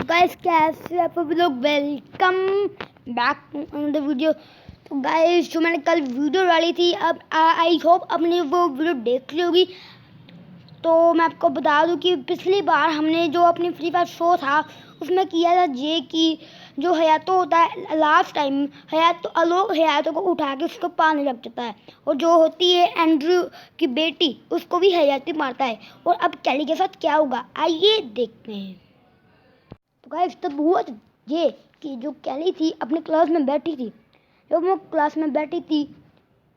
Guys कैसे आप लोग, welcome back to another video. तो गाइस जो मैंने कल वीडियो डाली थी, अब आई होप आपने वो वीडियो देख ली होगी। तो मैं आपको बता दूं कि पिछली बार हमने जो अपनी फ्री फायर शो था उसमें किया था ये कि जो हयातो होता है लास्ट टाइम हयातो आलोक हयातो को उठा के उसको पानी लग जाता है, और जो होती है एंड्रू की बेटी उसको भी हयाती मारता है। और अब कैली के साथ क्या होगा आइए देखते हैं। तो गाइस तब हुआ ये कि जो कैली थी अपनी क्लास में बैठी थी। जब वो क्लास में बैठी थी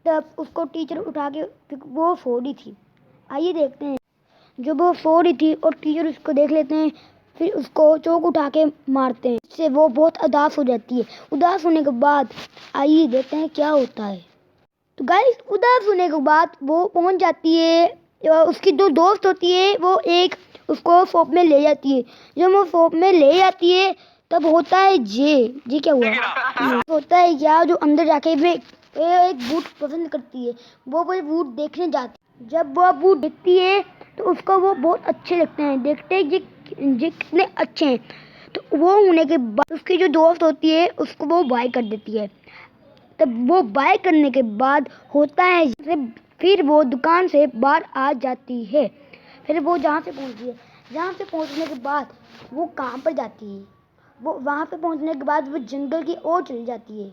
तब उसको टीचर उठा के वो सो रही थी। आइए देखते हैं। जब वो सो रही थी और टीचर उसको देख लेते हैं, फिर उसको चौक उठा के मारते हैं, इससे वो बहुत उदास हो जाती है। उदास होने के बाद आइए देखते हैं क्या होता है। तो गाइस उदास होने के बाद वो पहुंच जाती है, उसकी जो दोस्त होती है वो एक उसको शॉप में ले जाती है। जब वो शॉप में ले जाती है तब होता है जी क्या हुआ होता है क्या, जो अंदर जाके वे एक बूट पसंद करती है, वो बूट देखने जाती है। जब वो बूट देखती है तो उसको वो बहुत अच्छे लगते हैं, देखते हैं ये कितने अच्छे हैं। तो वो होने के बाद उसकी जो दोस्त होती है उसको वो बाय कर देती है। तब वो बाय करने के बाद होता है फिर वो दुकान से बाहर आ जाती है। फिर वो जहाँ से पहुँचती है, जहाँ से पहुँचने के बाद वो कहाँ पर जाती है, वो वहाँ पे पहुँचने के बाद वो जंगल की ओर चली जाती है।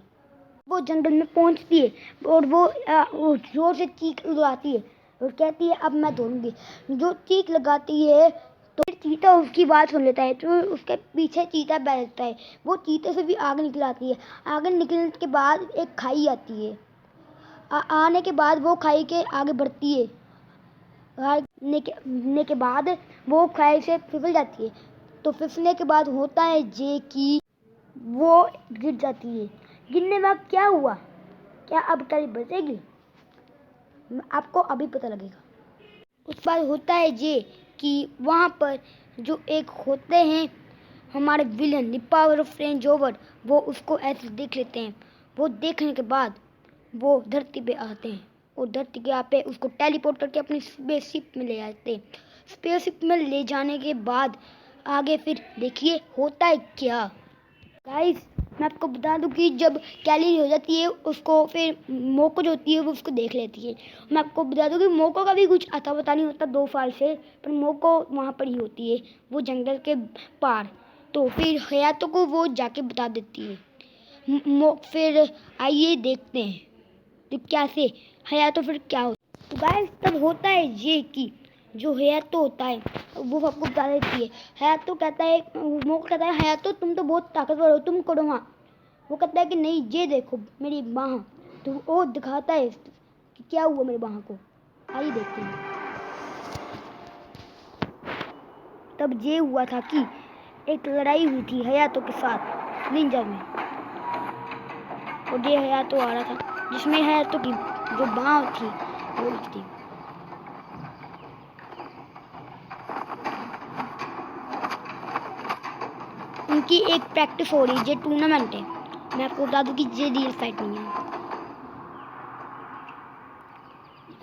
वो जंगल में पहुँचती है और वो जोर से चीख लगाती है और कहती है अब मैं दौड़ूंगी। जो चीख लगाती है तो फिर चीता उसकी बात सुन लेता है, तो उसके पीछे चीता बैठता है। वो चीते से भी आगे निकल आती है। आगे निकलने के बाद एक खाई आती है। आने के बाद वो खाई के आगे बढ़ती है। आने के बाद वो खाई से फिसल जाती है। तो फिसलने के बाद होता है जे कि वो गिर जाती है। गिरने के बाद क्या हुआ, क्या अब कल बचेगी, आपको अभी पता लगेगा। उस बार होता है ये कि वहाँ पर जो एक होते हैं हमारे villain the power of range over, वो उसको ऐसे देख लेते हैं। वो देखने के बाद वो धरती पे आते हैं और धरती के यहाँ पे उसको टेलीपोर्ट करके अपनी स्पेसशिप में ले जाते हैं। स्पेसशिप में ले जाने के बाद आगे फिर देखिए होता है क्या। गाइस मैं आपको बता दूं कि जब कैली हो जाती है उसको फिर मोको जो होती है वो उसको देख लेती है। मैं आपको बता दूं कि मोको का भी कुछ अता पता नहीं होता 2 साल से, पर मोको वहाँ पर ही होती है, वो जंगल के पार। तो फिर हयातो को वो जाके बता देती है। फिर आइए देखते हैं तो कैसे हयातो फिर क्या होता है। तो गाइस तब होता है ये कि जो हयातो होता है वो सबको बता देती है। हयातो कहता है, मोको कहता है हयातो तुम तो बहुत ताकतवर हो, तुम करो वहाँ। वो कहता है कि नहीं ये देखो मेरी बाह। तो वो दिखाता है कि क्या हुआ मेरी बाह को। आइए देखते हैं। तब ये हुआ था कि एक लड़ाई हुई थी हयातो के साथ निंजा में, और ये हयातो आ रहा था जिसमें हयातो की जो बाह थी वो थी। उनकी एक प्रैक्टिस हो रही है, ये टूर्नामेंट है। मैं आपको बता दूं कि ये रियल फाइट नहीं है,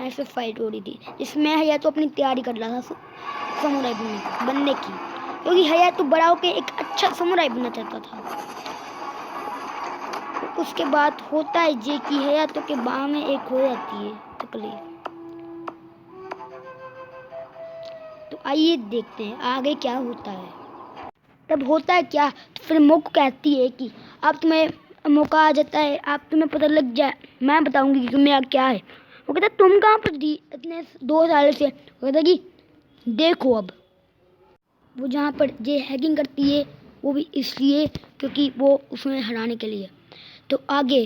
ऐसे फाइट हो रही थी जिसमें हयातो अपनी तैयारी कर रहा था समुराई बनने की, क्योंकि हयातो बड़ा होकर एक अच्छा समुराई बनना चाहता था। उसके बाद होता है ये कि हयातो के बाह में एक हो जाती है तकलीफ। तो आइए देखते हैं आगे क्या होता है। तब होता है क्या, तो फिर मोको कहती है कि अब तुम्हें मौका आ जाता है, आप तुम्हें पता लग जाए, मैं बताऊंगी कि मेरा क्या है। वो कहता तुम कहाँ पर थी इतने 2 साल से। वो कहता कि देखो अब वो जहाँ पर ये हैकिंग करती है वो भी इसलिए क्योंकि वो उसमें हराने के लिए। तो आगे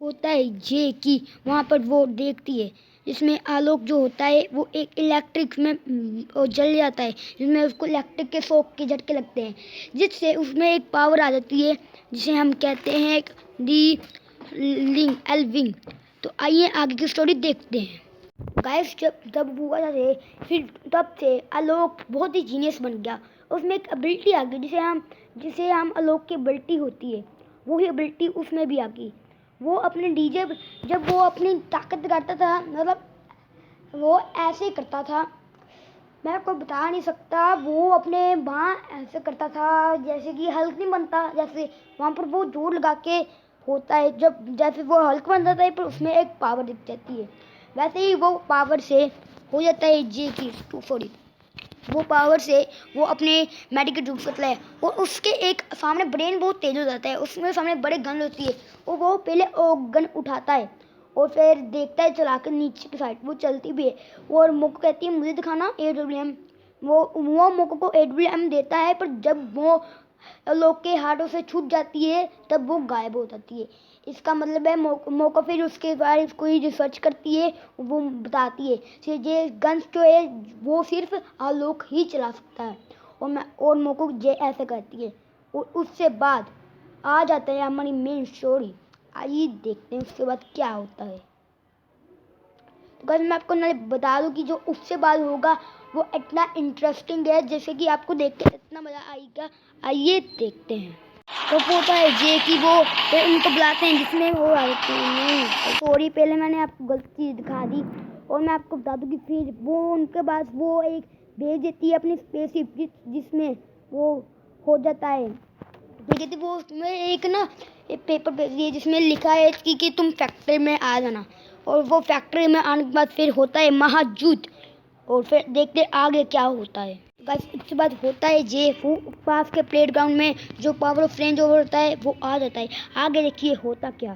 होता है ये कि वहाँ पर वो देखती है जिसमें आलोक जो होता है वो एक इलेक्ट्रिक में जल जाता है, जिसमें उसको इलेक्ट्रिक के शॉक के झटके लगते हैं, जिससे उसमें एक पावर आ जाती है जिसे हम कहते हैं दी विंग। तो आइए आगे की स्टोरी देखते हैं। गाइस जब हुआ था फिर तब से आलोक बहुत ही जीनियस बन गया। उसमें एक एबिलिटी आ गई जिसे हम आलोक की एबिलिटी होती है, वही एबिलिटी उसमें भी आ गई। वो अपने डीजे जब वो अपनी ताकत करता था, मतलब वो ऐसे ही करता था मैं आपको बता नहीं सकता। वो अपने वहाँ ऐसे करता था जैसे कि हल्क नहीं बनता, जैसे वहाँ पर वो जोर लगा के होता है, जब जैसे वो हल्क बन जाता है पर उसमें एक पावर दिख जाती है, वैसे ही वो पावर से हो जाता है जे की सॉरी वो पावर से वो अपने मेडिकेट यूज करता है और उसके एक सामने ब्रेन बहुत तेज हो जाता है, उसमें सामने बड़े गन होती है और वो पहले गन उठाता है और फिर देखता है चला कर नीचे की साइड, वो चलती भी है और मोको कहती है मुझे दिखाना AWM। वो मोको को AWM देता है, पर जब वो लोग के हाथों से छूट जाती है तब वो गायब हो जाती है। इसका मतलब है मोको फिर उसके बारे में कोई रिसर्च करती है, वो बताती है कि ये गन्स जो है वो सिर्फ आलोक ही चला सकता है और मोको ये ऐसे करती है और उससे बाद आ जाता है हमारी मेन स्टोरी। आइए देखते हैं उसके बाद क्या होता है। तो गाइस मैं आपको ना बता दूं कि जो उससे बाद होगा वो इतना इंटरेस्टिंग है जैसे कि आपको देख के इतना मज़ा आएगा। आइए देखते हैं। तो होता है ये कि वो फिर उनको बुलाते हैं जिसमें वो आते हैं। सॉरी पहले मैंने आपको गलत चीज़ दिखा दी और मैं आपको बता दूं कि फिर वो उनके पास वो एक भेज देती है अपनी स्पेसशिप जिसमें वो हो जाता है। ठीक है, तो वो उसमें एक ना एक पेपर भेज दिया जिसमें लिखा है कि तुम फैक्ट्री में आ जाना, और वो फैक्ट्री में आने के बाद फिर होता है महायुद्ध और फिर देखते आगे क्या होता है। गाइस इसके बाद होता है जे वो पास के प्लेग्राउंड में जो पावर ऑफ रेंज ओवर होता है वो आ जाता है। आगे देखिए होता क्या।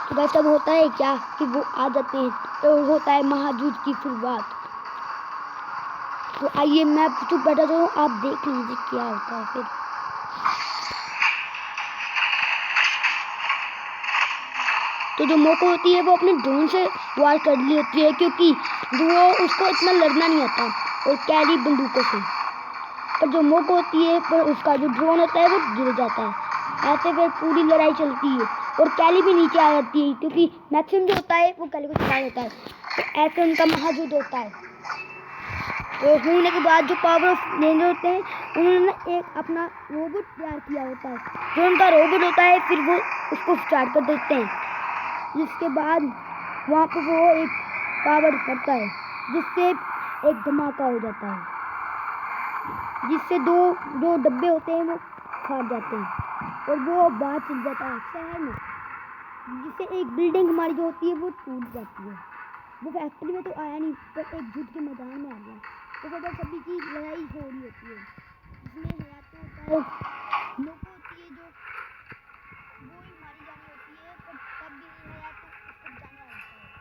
तो गाइस तब होता है क्या कि वो आ जाते हैं तो होता है महायुद्ध की शुरुआत। तो आइए मैं चुप बैठा हूँ, आप देख लीजिए क्या होता है फिर। तो जो मोको होती है वो अपने ड्रोन से वार कर ली होती है क्योंकि वो उसको इतना लड़ना नहीं आता और कैरी बंदूकों से। पर जो मोको होती है पर उसका जो ड्रोन होता है वो गिर जाता है। ऐसे फिर पूरी लड़ाई चलती है और कैली भी नीचे आ जाती है क्योंकि मैक्सिमम जो होता है वो कैली को चला देता है। तो ऐसे उनका महायुद्ध होता है। तो होने के बाद जो पावर ऑफ रेंजर होते हैं उन्होंने एक अपना रोबोट तैयार किया होता है। जो उनका रोबोट होता है फिर वो उसको स्टार्ट कर देते हैं, जिसके बाद वहाँ पर वो एक पावर करता है जिससे एक धमाका हो जाता है, जिससे दो डब्बे होते हैं वो फाट जाते हैं और वो बाहर चल जाता है शहर में, जिससे एक बिल्डिंग हमारी जो होती है वो टूट जाती है। वो फैक्ट्री में तो आया नहीं पर एक युद्ध के मैदान में आ गया। तो फिर सभी की लड़ाई हो रही होती है जिसमें हयातो होता है, मोको होती है जो वो ही मारी जानी होती है पर तब भी हयातो उसको बचाने आ जाता है।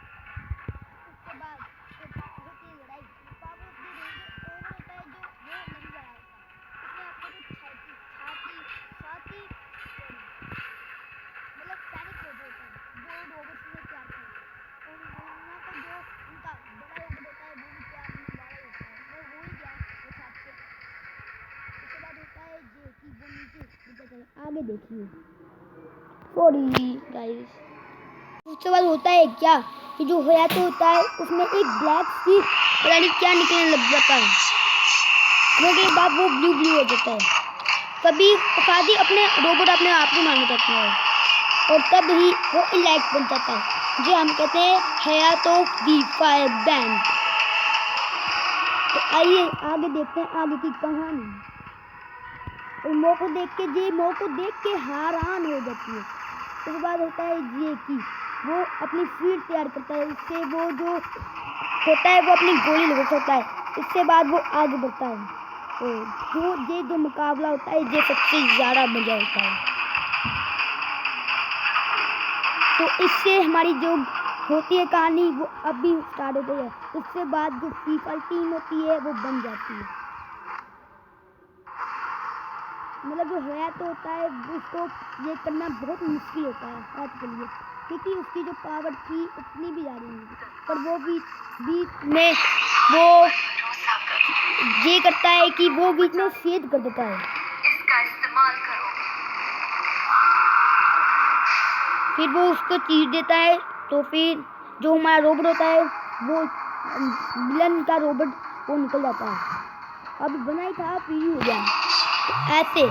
उसके बाद फिर होती है लड़ाई। Power of the ranger over होता है जो वो नहीं जा रहा होता, उसमें आपको कुछ छाती छाती मतलब पैनिक हो जाता है जो रोबोट में तैयार कर और उन्होंने को जो उनका बड़ा रोबोट होता है वो भी तैयार होने वाला होता है वो हो ही गया वो साथ से। उसके बाद होता है जे कि वो नीचे गिरता चला। आगे देखिए सॉरी गाइस। उसके बाद होता है क्या कि जो होया तो होता है उसमें एक ब्लैक सी पता नहीं क्या निकलने लग जाता है, उसके बाद वो ब्लू ब्लू हो जाता है। कभी शादी अपने रोबोट अपने आप को मारना चाहते हैं और तब ही वो इलाइट बन जाता है जो हम कहते हैं हयातो दी फायर बैंड। तो आइए आगे देखते हैं आगे की कहानी। और मोको देख के हैरान हो जाती है। उसके बाद होता है ये कि वो अपनी फीड तैयार करता है, इससे वो जो होता है वो अपनी गोली लगा सकता है। इससे बाद वो आगे बढ़ता है और जो मुकाबला होता है ये सबसे ज़्यादा मज़ा होता है। तो इससे हमारी जो होती है कहानी वो अभी स्टार्ट हो गई है। इससे बाद जो फीफा टीम होती है वो बन जाती है। मतलब जो है तो होता है उसको ये करना बहुत मुश्किल होता है आज के लिए क्योंकि उसकी जो पावर थी उतनी भी ज़्यादा नहीं थी, पर वो बीच में वो ये करता है कि वो बीच में छेद कर देता है। इसका इस्तेमाल करो। फिर वो उसको चीर देता है। तो फिर जो हमारा रोबोट होता है वो विलन का रोबोट वो निकल जाता है। अब बना ही था फिर ही हो गया। तो ऐसे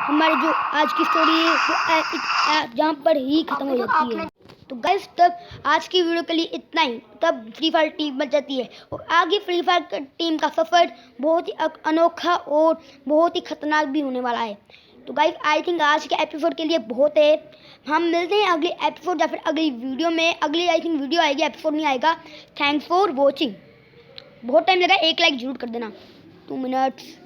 हमारी जो आज की स्टोरी है वो जहाँ पर ही ख़त्म हो जाती है। तो गाइस तब आज की वीडियो के लिए इतना ही। तब फ्री फायर टीम बन जाती है और आगे फ्री फायर टीम का सफ़र बहुत ही अनोखा और बहुत ही खतरनाक भी होने वाला है। तो गाइस आई थिंक आज के एपिसोड के लिए बहुत है। हम मिलते हैं अगले एपिसोड या फिर अगली वीडियो में। अगली आई थिंक वीडियो आएगी, एपिसोड नहीं आएगा। Thanks for watching. बहुत टाइम लगा, एक लाइक जरूर कर देना। 2 मिनट्स।